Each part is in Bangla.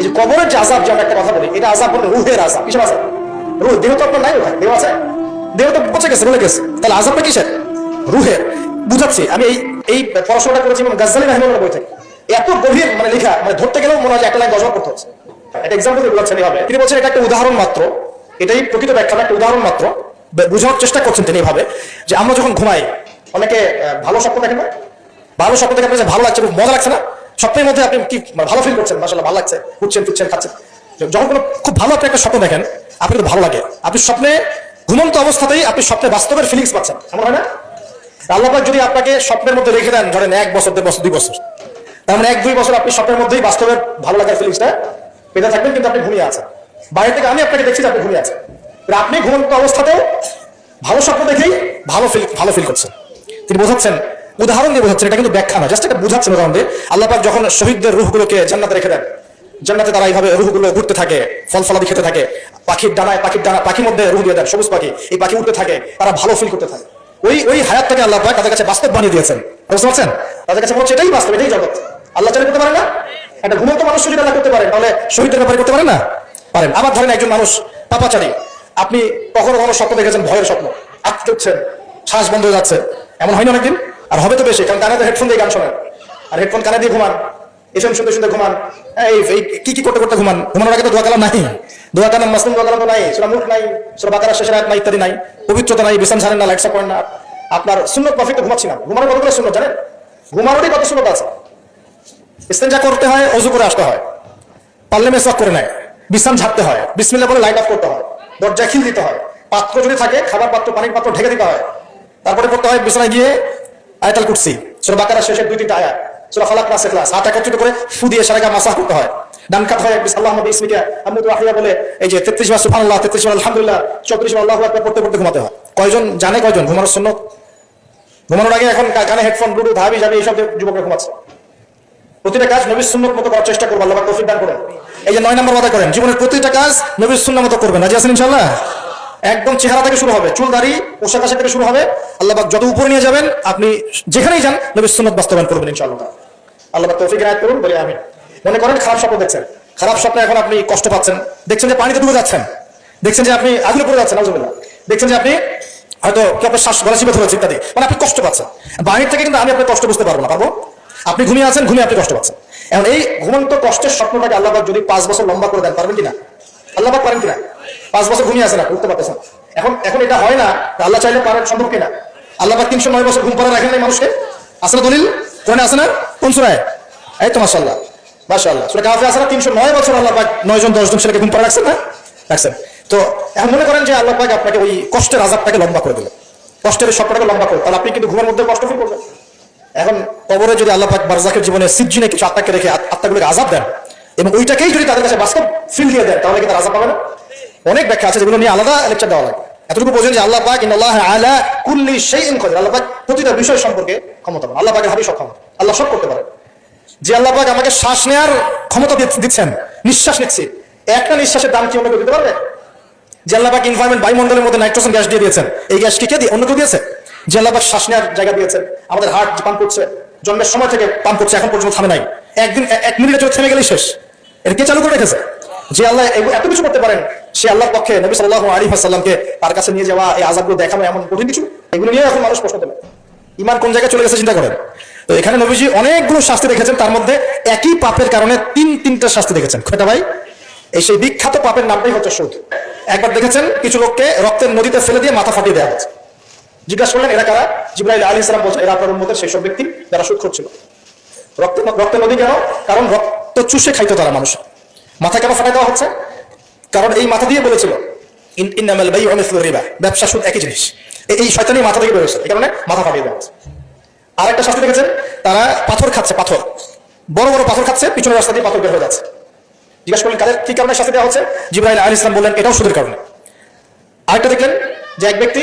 যে কবরের যে আযাব, যে আমরা একটা কথা বলি, এটা আযাব বলে রুহের আযাব। কিসের আযাব? রুহ। দেহ তো আপনার নাই, ওখানে দেহ আছে, দেহ তো পচে গেছে, বলে গেছে, তাহলে আযাবটা কিসের? রুহের। বুঝাচ্ছি, আমি এই পড়াশোনাটা করেছি গাজ্জালী রাহিমাহুল্লাহ বই থেকে। এত গভীর মানে লেখা, মানে ধরতে গেলেও মনে হয় একটা লাইন 10 বার করতে হচ্ছে। একটা এক্সাম্পল দিয়ে বোঝাচ্ছেন এইভাবে, তিনি বলছেন এটা একটা উদাহরণ মাত্র, এটাই প্রকৃত ব্যাখ্যা, একটা উদাহরণ মাত্র। বোঝানোর চেষ্টা করছেন তিনি এইভাবে যে আমরা যখন ঘুমাই, অনেকে ভালো স্বপ্ন দেখেন না? ভালো স্বপ্ন দেখে আপনার ভালো লাগছে, মজা লাগছে না? স্বপ্নের মধ্যে আপনি কি ভালো ফিল করছেন? মাশাআল্লাহ ভালো লাগছে, উঠছেন ফিরছেন খাচ্ছেন। যখন কোনো খুব ভালো আপনি একটা স্বপ্ন দেখেন, আপনি তো ভালো লাগে, আপনি স্বপ্নে ঘুমন্ত অবস্থাতেই আপনি স্বপ্নে বাস্তবের ফিলিংস পাচ্ছেন, এমন হয় না? আল্লাহ পাক যদি আপনাকে স্বপ্নের মধ্যে রেখে দেন, ধরেন 1 বছর 1.5 বছর 2 বছর, তার মানে 1-2 বছর আপনি স্বপ্নের মধ্যেই বাস্তবের ভালো লাগার ফিলিংসটা পেতে থাকবেন, কিন্তু আপনি ঘুমিয়ে আছেন। বাইরে থেকে আমি আপনাকে দেখছি যে আপনি ঘুমিয়ে আছেন, আপনি ঘুমন্ত অবস্থাতেও ভালো স্বপ্ন দেখেই ভালো ফিল করছেন। তিনি বোঝাচ্ছেন, উদাহরণ দিয়ে বোঝাচ্ছেন, এটা কিন্তু ব্যাখ্যা না, জাস্ট এটা বোঝাচ্ছেন উদাহরণ দিয়ে। আল্লাহ পাক যখন শহীদদের রূহগুলোকে জান্নাতে রেখে দেন, জান্নাতে তারা এইভাবে রূহগুলো ঘুরতে থাকে, ফল ফলাদি খেতে থাকে, পাখির মধ্যে রূহ দিয়ে দেন, সবুজ পাখি, এই পাখি উঠতে থাকে, তারা ভালো ফিল করতে থাকে। ওই হায়াতটাকে আল্লাহ পাক তাদের কাছে বাস্তব বানিয়ে দিয়েছেন, বুঝতে পারছেন? তাদের কাছে মনে হচ্ছে এটাই বাস্তব, এটাই জগৎ। আল্লাহ চাইলে করতে পারে না? একটা ঘুমন্ত মানুষ যদি আল্লাহ করতে পারে, তাহলে শহীদদের ব্যাপারে করতে পারেন না? পারেন। আবার ধরেন একজন মানুষ পাপাচারী, আপনি কখনো স্বপ্ন দেখেছেন, ভয়ের স্বপ্ন, আটকে উঠছেন, শ্বাস বন্ধ হয়ে যাচ্ছে, এমন হয় না অনেকদিন? আর হবে তো বেশি, কারণ কানে তো হেডফোন দিয়ে গান শোনেন, আর হেডফোন কানে দিয়ে ঘুমান, এসব শুনতে শুনতে ঘুমান, এই কি করতে করতে ঘুমান। ঘুমানোর আগে তো দোয়া কালাম নাই, দোয়া কালাম মাসলুম দোয়া কালাম তো নাই, সূরা মুলক নাই, সূরা বাকারা শেষের আয়াত নাই, ইত্যাদি নাই, পবিত্রতা নাই, বিছানা ছাড়েন না, লাইট সাপ করেন না। আপনার সুন্নত মাফিক তো ঘুমাচ্ছি না। ঘুমানোর কতগুলো সুন্নত জানেন? ঘুমানোরই কত সুন্নত আছে। ইস্তেনজা করতে হয়, ওযু করে আসতে হয়, পারলে মেসওয়াক করে নেয়, বিছানা ঝাড়তে হয়, বিসমিল্লাহ বলে লাইট অফ করতে হয়, দরজা খিল দিতে হয়, পাত্র যদি থাকে খাবার পাত্র, পানির পাত্র ঢেকে দিতে হয়, তারপরে পড়তে হয় বিছানায় গিয়ে আয়াতুল কুরসি, সূরা বাকারা শেষের 2-3টা আয়াত, সূরা ফালাক নাস ইখলাস, হাত একত্রিত করে ফু দিয়ে সারা মাসাহ করতে হয়। ডান কাত হয় আল্লাহুম্মা বিসমিকা আমুতু ওয়া আহইয়া বলে এই যে 33 বার সুবহানাল্লাহ, 33 বার আলহামদুলিল্লাহ, 34 বার আল্লাহু আকবার পড়তে পড়তে ঘুমাতে হয়। কয়জন জানে? কয়জন ঘুমানোর সুন্নাত? ঘুমানোর আগে এখন কানে হেডফোন, ব্লুটুথ, হাবি জাবি এইসব যুবকরা ঘুমাচ্ছে। প্রতিটা কাজ নবীর সুন্নাত মতো করার চেষ্টা করবো, আল্লাহ পাক তৌফিক দান করেন। এই যে 9 নম্বর ওয়াদা করেন, জীবনের প্রতিটা কাজ নবীর সুন্নাত মতো করবেন, রাজি আছেন ইনশাআল্লাহ? একদম চেহারা থেকে শুরু হবে, চুল দাড়ি পোশাক আশাক থেকে শুরু হবে, আল্লাহ পাক যত উপরে নিয়ে যাবেন, আপনি যেখানেই যান নবীর সুন্নাত বাস্তবায়ন করবেন ইনশাআল্লাহ। আল্লাহ পাক তৌফিক দান করুন, বলি আমিন। মনে করেন খারাপ স্বপ্ন দেখছেন, খারাপ স্বপ্নে এখন আপনি কষ্ট পাচ্ছেন, দেখছেন যে পানিতে ডুবে যাচ্ছেন, দেখছেন যে আপনি আগুনে পড়ে যাচ্ছেন, নাউজুবিল্লাহ, দেখছেন যে আপনি হয়তো কি আপনার শ্বাস গলা চিপে ধরেছে ইত্যাদি, মানে আপনি কষ্ট পাচ্ছেন। বাহির থেকে কিন্তু আমি আপনার কষ্ট বুঝতে পারবো না, পারবো? আপনি ঘুমিয়ে আছেন, ঘুমিয়ে আপনি কষ্ট পাচ্ছেন। এখন এই ঘুমন্ত কষ্টের স্বপ্নটাকে আল্লাহ পাক যদি 5 বছর লম্বা করে দেন, পারবেন কিনা? আল্লাহ পাক পারেন কিনা? 5 বছর ঘুমিয়ে আছেন, উঠতে পারতেছেন, এখন এটা হয় না, আল্লাহ চাইলে পারেন, সম্ভব কিনা? আল্লাহ পাক 309 বছর ঘুম পাড়া রাখেন নাই মানুষকে? আছে না দলিল? কোরআনে আছে না? কোন সূরায়? এই তো মাশাআল্লাহ, মাশাআল্লাহ, সূরা কাহফে আছে না? 309 বছর আল্লাহ পাক 9 জন 10 জন ছেলেকে ঘুম পাড়া রাখছেন না? রাখছেন। তো এখন মনে করেন যে আল্লাহ পাক আপনাকে ওই কষ্টের আযাবটাকে লম্বা করে দিলেন, কষ্টের স্বপ্নটাকে লম্বা করে, তাহলে আপনি কিন্তু ঘুমের মধ্যে কষ্ট ফিল করবেন। এখন কবরে যদি আল্লাহ পাক বারজাখের জীবনে সিজ্জিনে কিছু আত্মাকে রেখে আত্মাগুলোকে আযাব দেন, এবং ওইটাকেই যদি তাদের কাছে বাস্তব ফিল দিয়ে দেন, তাহলে কি তারা আযাব পাবে না? অনেক ব্যাখ্যা আছে, যেগুলো নিয়ে আলাদা লেকচার দেওয়া লাগে। এতটুকু বোঝেন যে আল্লাহ পাক ইন্নাল্লাহা আলা কুল্লি শাইইন কাদির, আল্লাহ পাক প্রতিটা বিষয় সম্পর্কে ক্ষমতাবান, আল্লাহ পাকের হাতে সব ক্ষমতা, আল্লাহ সব করতে পারে। যে আল্লাহ পাক আমাকে শ্বাস নেওয়ার ক্ষমতা দিচ্ছেন, নিঃশ্বাস নিচ্ছি, একটা নিঃশ্বাসের দাম কি অন্য কেউ দিতে পারবে? যে আল্লাহ পাক এনভায়রনমেন্ট, বায়ুমণ্ডলের মধ্যে নাইট্রোজেন গ্যাস দিয়ে দিয়েছেন, এই গ্যাস কি কে দিয়ে? অন্য কেউ দিয়েছে? যে আল্লাহ পাক শ্বাস নেওয়ার জায়গা দিয়েছেন, আমাদের হার্ট পাম্প করছে, জন্মের সময় থেকে পাম্প করছে, এখন পর্যন্ত থামে নাই, একদিন 1 মিনিটে যদি থেমে গেলেই শেষ। এর কে চালু করে রেখেছে? যে আল্লাহ এত কিছু করতে পারেন, সে আল্লাহর পক্ষে নবী সাল্লাল্লাহু আলাইহি ওয়াসাল্লামকে তার কাছে নিয়ে যাওয়া, এই আযাবগুলো দেখানো এমন কঠিন কিছু? এগুলো নিয়ে এখন মানুষ প্রশ্ন তোলে, ঈমান কোন জায়গায় চলে গেছে চিন্তা করেন। তো এখানে নবীজি অনেকগুলো শাস্তি রেখেছেন, তার মধ্যে একই পাপের কারণে 3টা শাস্তি রেখেছেন। কয়টা ভাই? এই সেই বিখ্যাত পাপের নামটাই হচ্ছে সুদ। একবার দেখেছেন কিছু লোককে রক্তের নদীতে ফেলে দিয়ে মাথা ফাটিয়ে দেওয়া হচ্ছে। জিজ্ঞাসা করলেন এরা কারা? জিবরাইল আলাইহিস সালাম বলছেন এরা আপনার উম্মতের সেই সব ব্যক্তি যারা সুদখোর ছিল। রক্তের নদী কেন? কারণ রক্ত চুষে খাইতো তারা মানুষ। মাথা কেন ফাটাই দেওয়া হচ্ছে? কারণ এই মাথা দিয়ে বলেছিল ইন্নামাল বাইউ মিসলু রিবা, ব্যবসা সুদ একই জিনিস। এই শয়তানি মাথা থেকে বেরোছে, এই কারণে মাথা ফাটিয়ে দেওয়া হচ্ছে। আরেকটা শাস্তি দেখেছেন, তারা পাথর খাচ্ছে, পাথর, বড় বড় পাথর খাচ্ছে, পিছনের রাস্তা দিয়ে পাথর বের হয়ে যাচ্ছে। জিজ্ঞাসা করলেন কাদের কি কারণে শাস্তি দেওয়া হচ্ছে? জিবরাইল আলাইহিস সালাম বললেন এটাও সুদের কারণে। আরেকটা দেখলেন যে এক ব্যক্তি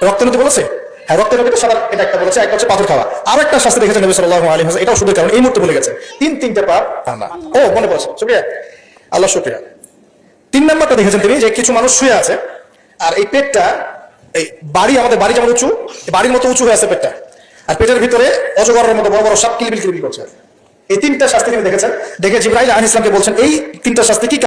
রক্তের নদী বলেছে, হ্যাঁ রক্তের নদীতে সাদা, এটা একটা বলেছে, একটা হচ্ছে পাথর খাওয়া। আর একটা শাস্তি দেখেছেন নবী সাল্লাল্লাহু আলাইহি ওয়াসাল্লাম, এটাও সুদের কারণে, এই মুহূর্তে বলে গেছে। 3টা পাপ না, ও মনে পড়েছে, শুকরিয়া আল্লাহ, শুকরিয়া। 3 নাম্বারটা দেখেছেন তিনি, যে কিছু মানুষ শুয়ে আছে, আর এই পেটটা, এই বাড়ি, আমাদের বাড়ি যেমন উঁচু, বাড়ির মতো উঁচু হয়ে আছে পেটটা, আর পেটের ভিতরে অজগরের মতো বড় বড় সাপ কিলবিল কিলবিল করছে। এই তিনটা শাস্তি তিনি দেখেছেন, দেখে জিবরাইল আলাইহিস সালামকে বলছেন এই তিনটা শাস্তি কি